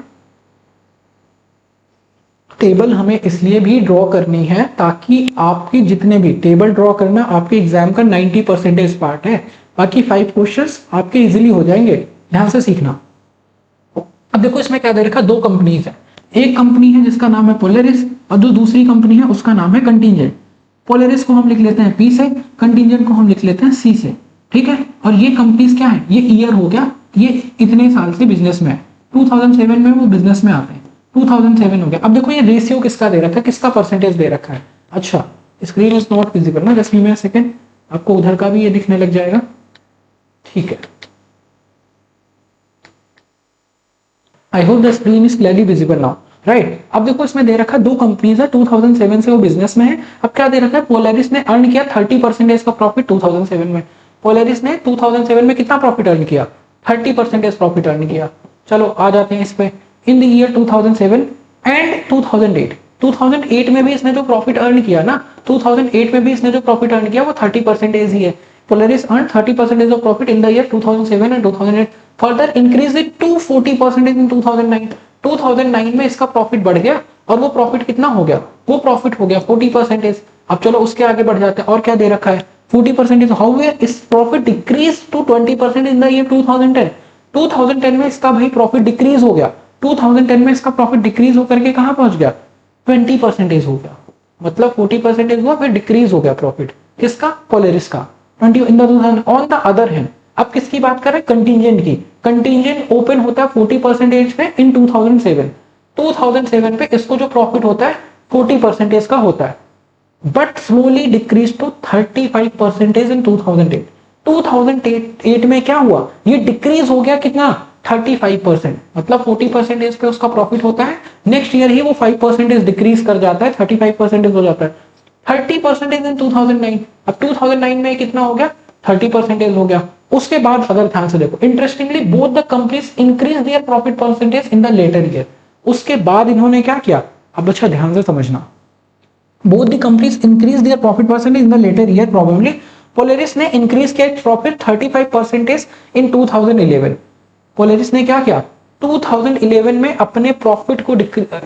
Table हमें इसलिए भी ड्रॉ करनी है ताकि आपकी जितने भी टेबल ड्रॉ करना आपके एग्जाम का 90% पार्ट है, बाकी 5 क्वेश्चंस आपके इजीली हो जाएंगे। ध्यान से सीखना। अब देखो इसमें क्या दे रखा, दो कंपनीज है, एक कंपनी है जिसका नाम है पोलेरिस और जो दूसरी कंपनी है उसका नाम है कंटिजेंट। पोलेरिस को हम लिख लेते हैं P से, कंटिजेंट को हम लिख लेते हैं C से। ठीक है, और ये कंपनीज क्या है, ये ईयर हो गया, ये इतने साल से बिजनेस में है, 2007 में वो बिजनेस में आते हैं, 2007 हो गया। अब देखो ये रेशियो किसका दे रखा है, किसका परसेंटेज दे रखा है। अच्छा स्क्रीन इज नॉट विजिबल ना, just give me a second, आपको उधर का भी ये दिखने लग जाएगा। ठीक है, I hope the screen is clearly visible now, right. अब देखो इसमें दे रखा है दो कंपनीज है, 2007 से वो बिजनेस में है। अब क्या दे रखा है, पोलेरिस ने अर्न किया 30% का प्रॉफिट 2007 में। पोलेरिस ने 2007 में कितना प्रॉफिट अर्न किया, 30% प्रॉफिट अर्न किया। चलो आ जाते हैं इस पे। इन द ईयर 2007 एंड 2008 में भी इसने जो प्रॉफिट अर्न किया ना, 2008 में भी इसने जो प्रॉफिट अर्न किया वो 30% ही है। Polaris earn 30% of profit in the year 2007 and 2008, further increase it to 40% in 2009। 2009 में इसका प्रॉफिट बढ़ गया और वो प्रॉफिट कितना हो गया, वो प्रॉफिट हो गया 40%। अब चलो उसके आगे बढ़ जाते हैं, और क्या दे रखा है 40%। हाउएवर इस profit decrease to 20% in the year 2010। 2010 में इसका भाई प्रॉफिट डिक्रीज हो गया, 2010 में इसका प्रॉफिट डिक्रीज होकर के कहां पहुंच गया, 20% हो गया। मतलब 40% हुआ फिर डिक्रीज हो गया प्रॉफिट, किसका, पोलेरिस का 20 in the 2000। On the other hand अब किसकी बात कर रहे हैं, कंटिजेंट की। कंटिजेंट ओपन होता है 40% पे इन 2007। 2007 पे इसको जो प्रॉफिट होता है 40% का होता है, बट स्लोली डिक्रीज टू 35% इन 2008। 2008 में क्या हुआ, ये डिक्रीज हो गया कितना, 35%। मतलब 40% पे उसका प्रॉफिट होता है, नेक्स्ट ईयर ही वो 5% डिक्रीज कर जाता है, 35% हो जाता है। 30% इन 2009। अब 2009 में कितना हो गया, 30% हो गया। उसके बाद अगर ध्यान से देखो, interestingly both the companies increase their profit percentage in the latter year. उसके बाद इन्होंने क्या किया, अब अच्छा ध्यान से समझना, both the companies increase their profit percentage in the later year probably. Polaris ने increase किया profit 35% in 2011। Polaris ने क्या किया, 2011 में अपने प्रॉफिट को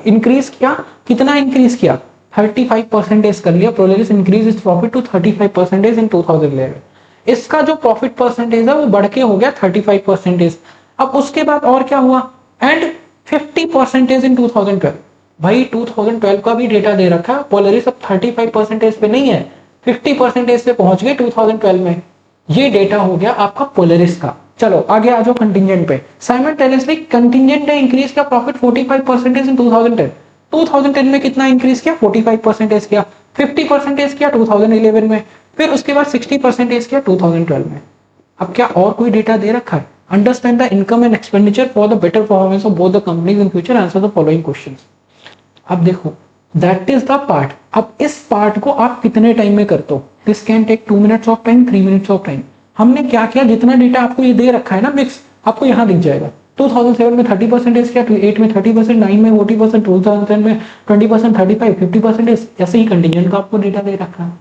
इंक्रीज किया, कितना इंक्रीज किया, 35% कर लिया। Polaris increase its profit to 35% in 2011। इसका जो प्रॉफिट परसेंटेज है वो बढ़ के हो गया 35%। अब उसके बाद और क्या हुआ, एंड 50% इन 2012। भाई 2012 का भी डेटा दे रखा है, पोलेरिस अब 35% पे नहीं है, 50% पे पहुंच गए 2012 में। ये डेटा हो गया आपका पोलेरिस का। चलो आगे आ जाओ कंटिजेंट पे। साइमल्टेनियसली कंटिजेंट ने इंक्रीज किया प्रॉफिट 45% इन 2010। 2010 में कितना इंक्रीज किया, 45% किया। 50% किया 2011 में, फिर उसके बाद 60% किया 2012 में। अब क्या और कोई डेटा दे रखा है? Understand the income and expenditure for the better performance of both the companies in future, answer the following questions. अब देखो, दैट इज द पार्ट। अब इस पार्ट को आप कितने टाइम में करते हो? This can take 2 minutes of time, 3 minutes of time. हमने क्या किया, जितना डेटा आपको ये दे रखा है ना मिक्स, आपको यहाँ दिख जाएगा। 2007 में 30% किया, 8 में 30%, 9 में 40%, 2010 में 20%, 35, 50%, ऐसे ही कंटिजेंट का आपको डेटा दे रखा है।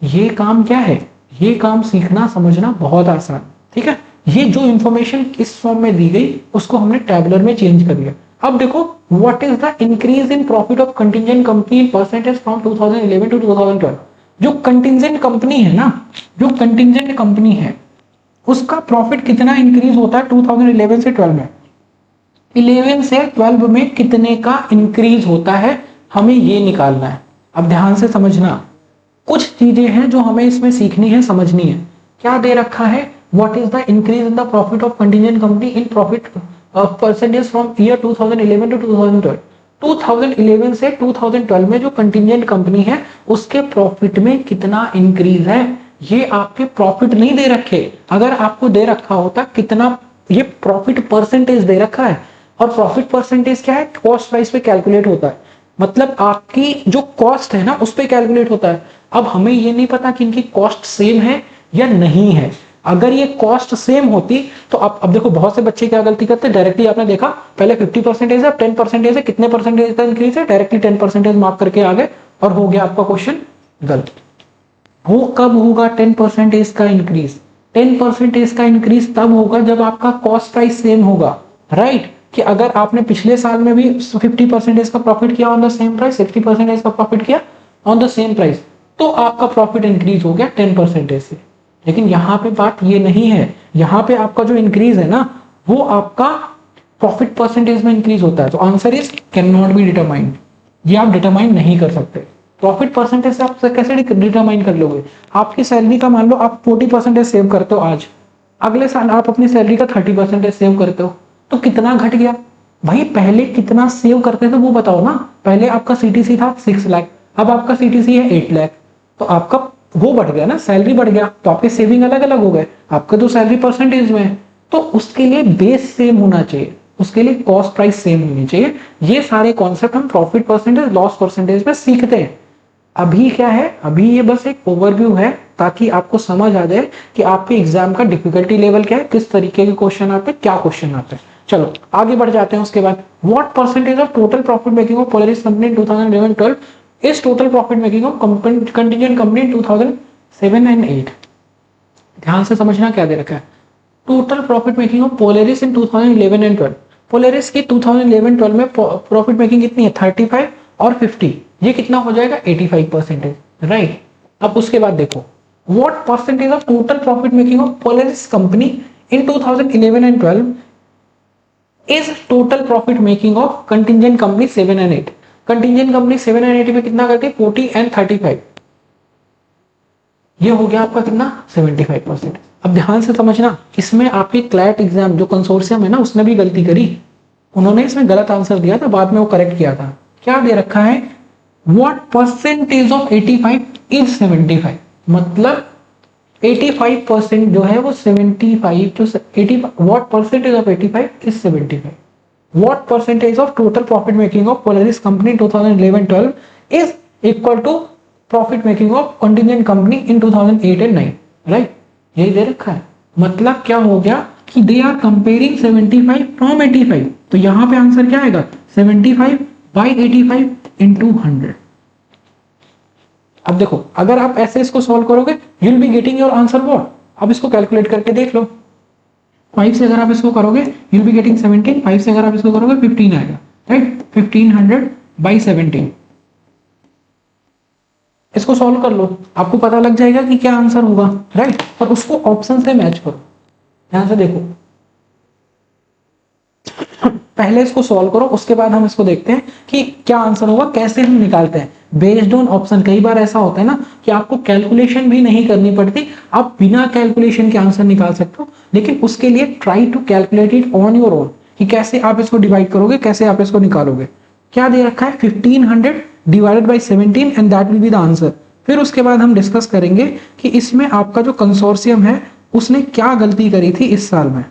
ये काम क्या है? ये काम सीखना समझना बहुत आसान, ठीक है। ये जो इंफॉर्मेशन इस फॉर्म में दी गई उसको हमने टैबुलर में चेंज कर दिया। अब देखो, what is the increase in profit of contingent company in percentage from 2011 to 2012। जो कंटिजेंट कंपनी है ना, जो कंटिजेंट कंपनी है उसका प्रॉफिट कितना इंक्रीज होता है 2011 से 12 में? 11 से 12 में कितने का इंक्रीज होता है, हमें ये निकालना है। अब ध्यान से समझना, कुछ चीजें हैं जो हमें इसमें सीखनी है, समझनी है। क्या दे रखा है? What is the increase in the profit of contingent company in profit percentage from year 2011 to 2012। 2011 से 2012 में जो कंटिजेंट कंपनी है उसके प्रॉफिट में कितना इंक्रीज है, ये आपके प्रॉफिट नहीं दे रखे। अगर आपको दे रखा होता कितना, ये प्रॉफिट परसेंटेज दे रखा है। और प्रॉफिट परसेंटेज क्या है? कॉस्ट प्राइस पे कैलकुलेट होता है, मतलब आपकी जो कॉस्ट है ना उस पे कैलकुलेट होता है। अब हमें ये नहीं पता कि इनकी कॉस्ट सेम है या नहीं है। अगर ये कॉस्ट सेम होती तो अब देखो, बहुत से बच्चे क्या गलती करते हैं, डायरेक्टली आपने देखा पहले 50% है, 10% है, कितने परसेंटेज का इंक्रीज है, डायरेक्टली 10% मार्क करके आ गए और हो गया आपका क्वेश्चन गलत। वो कब होगा 10% का इंक्रीज? 10% का इंक्रीज तब होगा जब आपका कॉस्ट प्राइस सेम होगा, राइट। कि अगर आपने पिछले साल में भी 50% का प्रॉफिट किया ऑन द सेम प्राइस, 60% का प्रॉफिट किया ऑन द सेम प्राइस, तो आपका प्रॉफिट इंक्रीज हो गया 10% से। लेकिन यहाँ पे बात ये नहीं है, यहाँ पे आपका जो इंक्रीज है ना वो आपका प्रॉफिट परसेंटेज में इंक्रीज होता है। तो answer is can not be determined, ये आप डिटरमाइन नहीं कर सकते। प्रॉफिट परसेंटेज से आप कैसे डिटरमाइन कर लोगे? आपकी सैलरी का मान लो आप 40% सेव करते हो आज, अगले साल आप अपनी सैलरी का 30% सेव करते हो, तो कितना घट गया भाई? पहले कितना सेव करते थे वो बताओ ना। पहले आपका सीटीसी था 6 लाख, अब आपका सीटीसी है 8 लाख, तो आपका वो बढ़ गया ना, सैलरी बढ़ गया, तो आपके सेविंग अलग अलग हो गए, आपका तो सैलरी परसेंटेज में है। तो उसके लिए बेस सेम होना चाहिए, उसके लिए कॉस्ट प्राइस सेम होनी चाहिए। ये सारे कॉन्सेप्ट हम प्रॉफिट परसेंटेज, लॉस परसेंटेज में सीखते हैं। अभी क्या है, अभी ये बस एक ओवरव्यू है ताकि आपको समझ आ जाए कि आपके एग्जाम का डिफिकल्टी लेवल क्या है, किस तरीके के क्वेश्चन आते हैं, क्या क्वेश्चन आते हैं। चलो आगे बढ़ जाते हैं। उसके बाद what percentage of total profit making of Polaris company in 2011-12 is total profit making of contingent company in 2007 and 8। ध्यान से समझना क्या दे रखा है। Total profit making of Polaris in 2011 and 12। Polaris की 2011-12 में प्रॉफिट मेकिंग कितनी है? 35 और 50, ये कितना हो जाएगा? 85%, राइट। अब उसके बाद देखो, what percentage of total profit making of Polaris company in 2011 and 12 is total profit making of contingent company 7 and 8। Contingent company 7 and 8 में कितना करती है? 40 एंड 35, ये हो गया आपका कितना? 75%। अब ध्यान से समझना, इसमें आपके क्लैट एग्जाम जो कंसोर्शियम है ना उसने भी गलती करी, उन्होंने इसमें गलत आंसर दिया था, बाद में वो करेक्ट किया था। क्या दे रखा है? व्हाट परसेंटेज ऑफ 85 इज 75, मतलब 85% जो है वो 75 जो 80, what percentage of 85 is 75। What percentage of total profit making of Polaris company 2011-12 is equal to profit making of contingent company in 2008 and 9, right. यही दे रखा है। मतलब क्या हो गया कि दे आर कंपेयरिंग 75 फ्रॉम 85, तो यहां पे आंसर क्या आएगा? 75 बाई 85 इंटू 100। अब देखो, अगर आप ऐसे इसको सॉल्व करोगे you will be getting your answer what. अब इसको कैलकुलेट करके देख लो। 5 से अगर आप इसको करोगे यू विल बी गेटिंग 17, 5 से अगर आप इसको करोगे 15 आएगा, राइट। 1500 बाई 17, इसको सॉल्व कर लो, आपको पता लग जाएगा कि क्या आंसर होगा, राइट। और उसको ऑप्शन से मैच करो। ध्यान से देखो, पहले इसको सॉल्व करो, उसके बाद हम इसको देखते हैं कि क्या आंसर होगा, कैसे हम निकालते हैं बेस्ड ऑन ऑप्शन। कई बार ऐसा होता है ना कि आपको कैलकुलेशन भी नहीं करनी पड़ती, आप बिना कैलकुलेशन के आंसर निकाल सकते हो, लेकिन उसके लिए try to calculate it on your own कि कैसे आप इसको डिवाइड करोगे, कैसे आप इसको निकालोगे। क्या दे रखा है? 1500 divided by 17 and that will be the answer. फिर उसके बाद हम डिस्कस करेंगे कि इसमें आपका जो कंसोर्शियम है उसने क्या गलती करी थी इस साल में।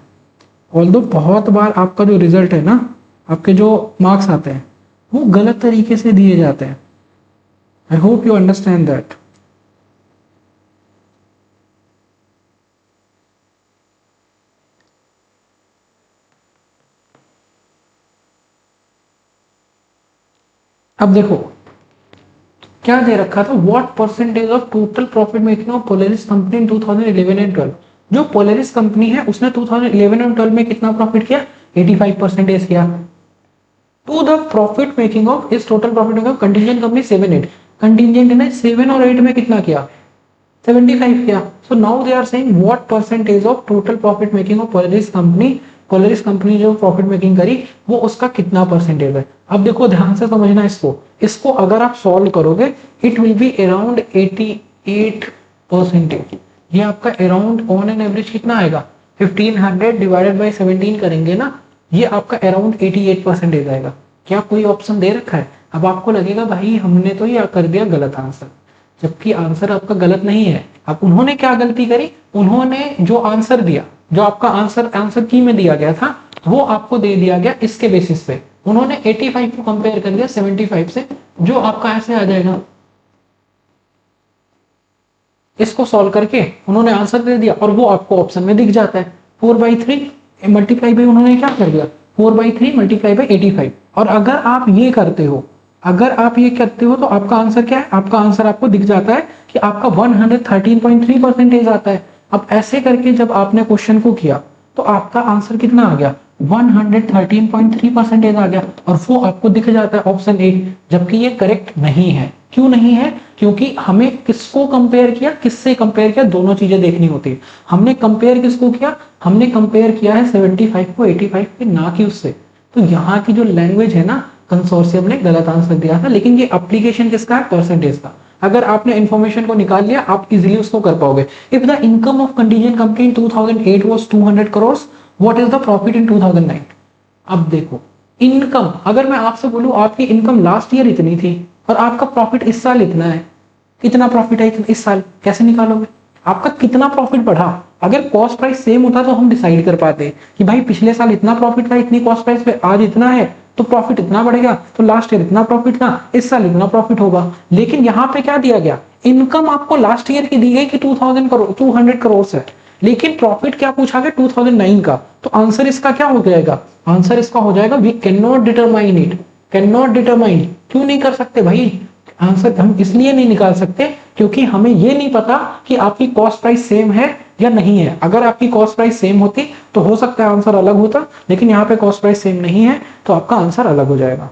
ऑल्दो बहुत बार आपका जो रिजल्ट है ना, आपके जो मार्क्स आते हैं वो गलत तरीके से दिए जाते हैं। I hope you understand that. अब देखो क्या दे रखा था, what percentage of total profit making of Polaris company in 2011 and 12। जो पोलेरिस कंपनी है उसने 2011 और 12 में कितना प्रॉफिट किया, 85% किया। To the profit making of is total profit making of contingent company 7-8, contingent ने 7 और 8 में कितना किया, 75 किया। So now they are saying what percentage of total profit making of Polaris company जो प्रॉफिट मेकिंग करी वो उसका कितना परसेंटेज है। अब देखो ध्यान से समझना इसको अगर आप सॉल्व करोगे इट विल बी अराउंड 88%। ये आपका अराउंड ऑन एन एवरेज कितना आएगा, 1500 डिवाइडेड बाई 17 करेंगे ना, ये आपका अराउंड 88% आएगा। क्या कोई ऑप्शन दे रखा है? अब आपको लगेगा भाई हमने तो ये कर दिया गलत आंसर, जबकि आंसर आपका गलत नहीं है। अब उन्होंने क्या गलती करी, उन्होंने जो आंसर दिया, जो आपका आंसर की में दिया गया था वो आपको दे दिया गया इसके बेसिस पे। उन्होंने 85 को कंपेयर कर दिया 75 से, जो आपका ऐसे आ जाएगा। इसको सॉल्व करके उन्होंने आंसर दे दिया और वो आपको ऑप्शन में दिख जाता है 4/3 मल्टीप्लाई बाई, उन्होंने क्या कर दिया 4/3 मल्टीप्लाई बाई 85। और अगर आप ये करते हो तो आपका आंसर क्या है, आपका आंसर आपको दिख जाता है कि आपका 113.3% आता है। अब ऐसे करके जब आपने क्वेश्चन को किया तो आपका आंसर कितना आ गया, 113.3% आ गया, और वो आपको दिख जाता है ऑप्शन ए। जबकि ये करेक्ट नहीं है। क्यों नहीं है? क्योंकि हमें किसको कंपेयर किया, किससे कंपेयर किया, दोनों चीजें देखनी होती है। हमने कंपेयर किसको किया, हमने कंपेयर किया है 75 को 85 के, ना कि उससे। तो यहाँ की जो लैंग्वेज है ना, कंसोर्शियम ने गलत आंसर दिया था, लेकिन ये एप्लीकेशन किसका है, परसेंटेज का। अगर आपने इंफॉर्मेशन को निकाल लिया आप इजीली उसको कर पाओगे। If the income of contingent company in 2008 was 200 crore, what is the profit in 2009। अब देखो इनकम, अगर मैं आपसे बोलूं आपकी इनकम लास्ट ईयर इतनी थी और आपका प्रॉफिट इस साल इतना है, कितना प्रॉफिट है इस साल, कैसे निकालोगे? आपका कितना प्रॉफिट बढ़ा? अगर कॉस्ट प्राइस सेम होता तो हम डिसाइड कर पाते कि भाई पिछले साल इतना प्रॉफिट था इतनी कॉस्ट प्राइस पे, आज इतना है तो प्रॉफिट इतना बढ़ेगा, तो लास्ट ईयर इतना प्रॉफिट था इस साल इतना प्रॉफिट होगा। लेकिन यहाँ पे क्या दिया गया, इनकम आपको लास्ट ईयर की दी गई कि 200 करोड़ है, लेकिन प्रॉफिट क्या पूछा गया 2009 का। तो आंसर इसका क्या हो जाएगा, आंसर इसका हो जाएगा we can not determine it. Can not determine, क्यों नहीं कर सकते भाई? आंसर हम इसलिए नहीं निकाल सकते क्योंकि हमें ये नहीं पता कि आपकी कॉस्ट प्राइस सेम है या नहीं है। अगर आपकी कॉस्ट प्राइस सेम होती तो हो सकता है आंसर अलग होता, लेकिन यहाँ पे कॉस्ट प्राइस सेम नहीं है तो आपका आंसर अलग हो जाएगा।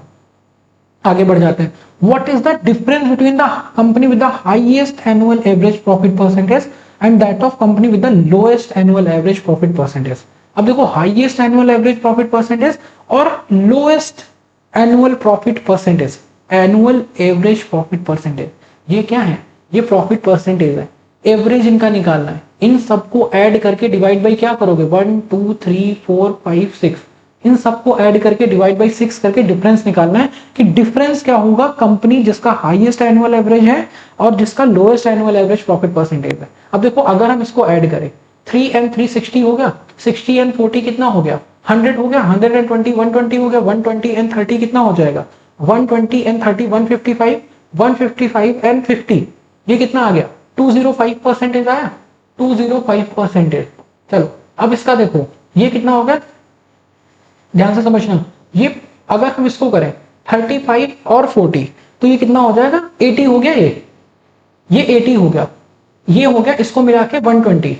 आगे बढ़ जाते हैं। What is the difference between the company with the highest annual average profit percentage and that of company with the lowest annual average profit percentage. अब देखो highest annual average profit percentage और lowest annual profit percentage, annual average profit percentage, ये क्या है, ये profit percentage है, average इनका निकालना है। इन सबको ऐड करके डिवाइड बाई क्या करोगे, 1 2 3 4 5 6, इन सबको ऐड करके डिवाइड बाई 6 करके डिफरेंस निकालना है कि डिफरेंस क्या होगा कंपनी जिसका हाईएस्ट एनुअल एवरेज है और जिसका lowest annual average profit percentage है। अब देखो अगर हम इसको ऐड करें 3 and 3 60 हो गया, 60 and 40 कितना हो गया, 100 हो गया, 120 120 हो गया, 120 and 30 कितना हो जाएगा, 120 and 30 155, 155 and 50 ये कितना आ गया, 205% आया, 205%। चलो अब इसका देखो ये कितना हो गया, ध्यान से समझना। ये अगर हम इसको करें 35 और 40 तो ये कितना हो जाएगा, 80 हो गया, ये 80 हो गया, ये हो गया, इसको मिला के 120,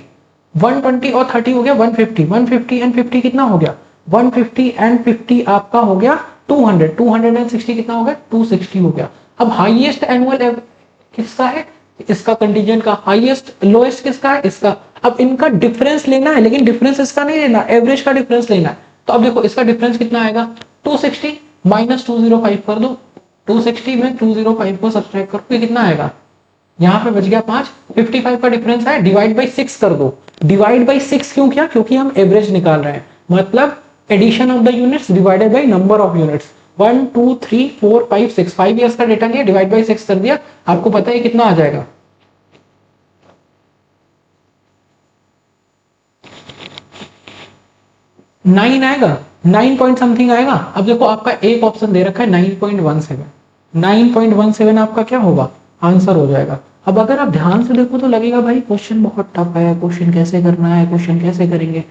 120 और 30 हो गया 150, 150 एंड 50 कितना हो गया, 150 एंड 50 आपका हो गया 200, 260 कितना हो गया, 260 हो गया। अब हाईएस्ट एनुअल किसका है, इसका कंटीजेंट का, हाईएस्ट लोएस्ट किसका है, इसका। अब इनका डिफरेंस लेना है, लेकिन डिफरेंस इसका नहीं लेना, एवरेज का डिफरेंस लेना है। तो अब देखो इसका डिफरेंस कितना आएगा, 260 माइनस 205 कर दो, 260 में 205 को सब्सट्रैक्ट करो, ये कितना आएगा, यहाँ पे बच गया 5, 55 का डिफरेंस है, डिवाइड बाई 6 कर दो। डिवाइड बाई 6 क्यों किया, क्योंकि हम एवरेज निकाल रहे हैं, मतलब addition of the units divided by number of units. 1 2 3 4 5 6 5 years का डेटा लिया, डिवाइड बाई 6 कर दिया, आपको पता है कितना आ जाएगा? 9 आएगा, 9 पॉइंट समथिंग आएगा। अब देखो आपका एक ऑप्शन दे रखा है 9.17, 9.17 आपका क्या होगा? आंसर हो जाएगा। अब अगर आप ध्यान से देखो तो लगेगा भाई क्वेश्चन बहुत टफ है, क्वेश्चन कैसे करना है, क्वेश्चन कैसे करेंगे,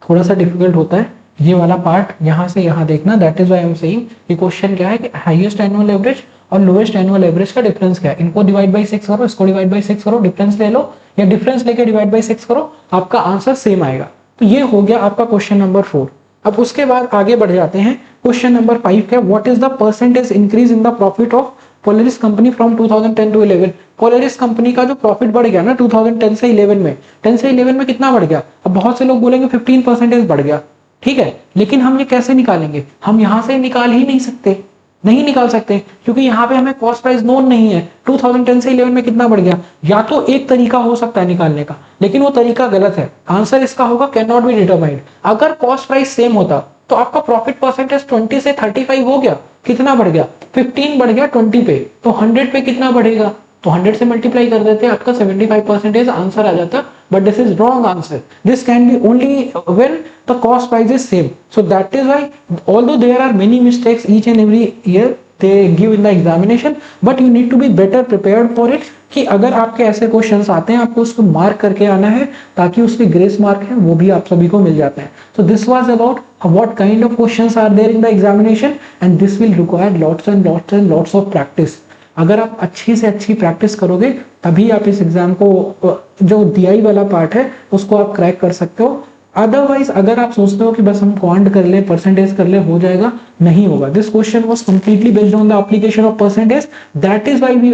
थोड़ा सा डिफिकल्ट होता है ये वाला पार्ट, यहाँ से यहाँ देखना। That is why I am saying कि क्वेश्चन क्या है कि हाईएस्ट एनुअल एवरेज और लोएस्ट एनुअल एवरेज का डिफरेंस क्या है, इनको डिवाइड बाई 6 करो, इसको डिवाइड बाई 6 करो, डिफरेंस ले लो, या डिफरेंस लेके डिवाइड बाई 6 करो, आपका आंसर सेम आएगा। तो ये हो गया आपका क्वेश्चन नंबर 4। अब उसके बाद आगे बढ़ जाते हैं, क्वेश्चन नंबर 5 क्या, what is the percentage increase in the profit of Polaris company from 2010 to 11। Polaris company का जो प्रॉफिट बढ़ गया ना 2010 से 11 में, 10 से 11 में कितना बढ़ गया? अब बहुत से लोग बोलेंगे 15% बढ़ गया, ठीक है, लेकिन हम ये कैसे निकालेंगे? हम यहां से निकाल ही नहीं सकते, नहीं निकाल सकते, क्योंकि यहाँ पे हमें कॉस्ट प्राइस नोन नहीं है। 2010 से 11 में कितना बढ़ गया? या तो एक तरीका हो सकता है निकालने का, लेकिन वो तरीका गलत है। आंसर इसका होगा कैन नॉट बी डिटरमाइंड। अगर कॉस्ट प्राइस सेम होता तो आपका प्रॉफिट परसेंटेज 20 से 35 हो गया, कितना बढ़ गया? 15 बढ़ गया 20 पे, तो 100 पे कितना बढ़ेगा? तो 100 से मल्टीप्लाई कर देते हैं, आपका 75% आंसर आ जाता। But this is wrong answer, this can be only when the cost price is same. So that is why although there are many mistakes each and every year they give in the examination, but you need to be better prepared for it, कि अगर आपके ऐसे questions आते हैं आपको उसको mark करके आना है, ताकि उसके ग्रेस मार्क है वो भी आप सभी को मिल जाते हैं। So this was about what kind of questions are there in the examination, and this will require lots and lots and lots of practice। अगर आप अच्छी से अच्छी प्रैक्टिस करोगे तभी आप इस एग्जाम को, जो DI वाला पार्ट है उसको आप क्रैक कर सकते हो। अदरवाइज अगर आप सोचते हो कि बस हम क्वांट कर ले, परसेंटेज कर ले, हो जाएगा, नहीं होगा। This question was completely based on the application of percentage, that is why we